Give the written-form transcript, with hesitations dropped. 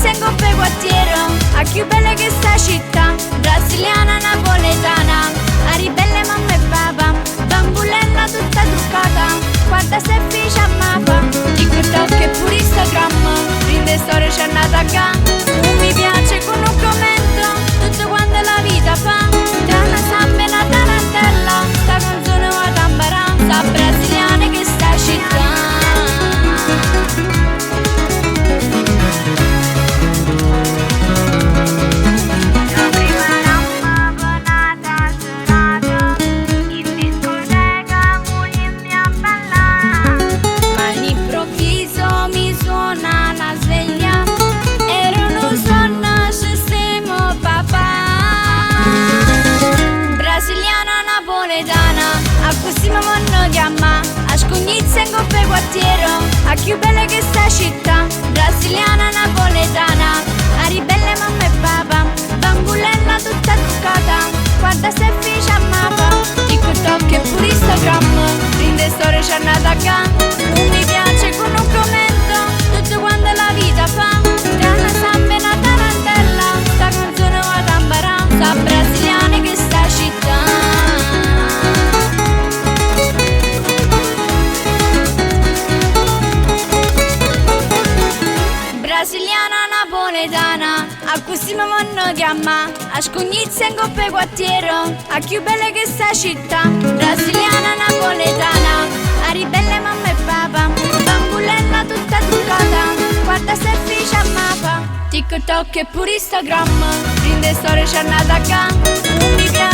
cognizia in coppe quartiere, a più bella che sta città, brasiliana napoletana, a ribelle mamma e papà, bambulella tutta truccata, guarda se fece a mappa, TikTok e pure Instagram, rinde storie c'è nata a ca, un mi piace con un commento, tutto quanto la vita fa, da una samba e una tarantella, sta canzone va tambara, sta brasiliana che sta città. A così mi vanno chiamà, a scognizia in coppe quartiere, a più bella che sta città, brasiliana napoletana, a ribelle mamma e papà, bambulella tutta truccata, guarda se fece a mappa, TikTok e pure Instagram, rinde storie c'è nata a ca, non mi piace con un commento, tutto quanto la vita fa, tra una samba e una tarantella, sta canzone va tambara, sta brasiliana che sta città. Brasiliana napoletana, a così mi vanno chiamà, a scognizia in coppe quartiere, a più bella che sta città, brasiliana napoletana, a ribelle mamma e papà, bambulella tutta truccata, guarda se fece a mappa, TikTok e pure Instagram, rinde storie c'è nata a ca, non mi piace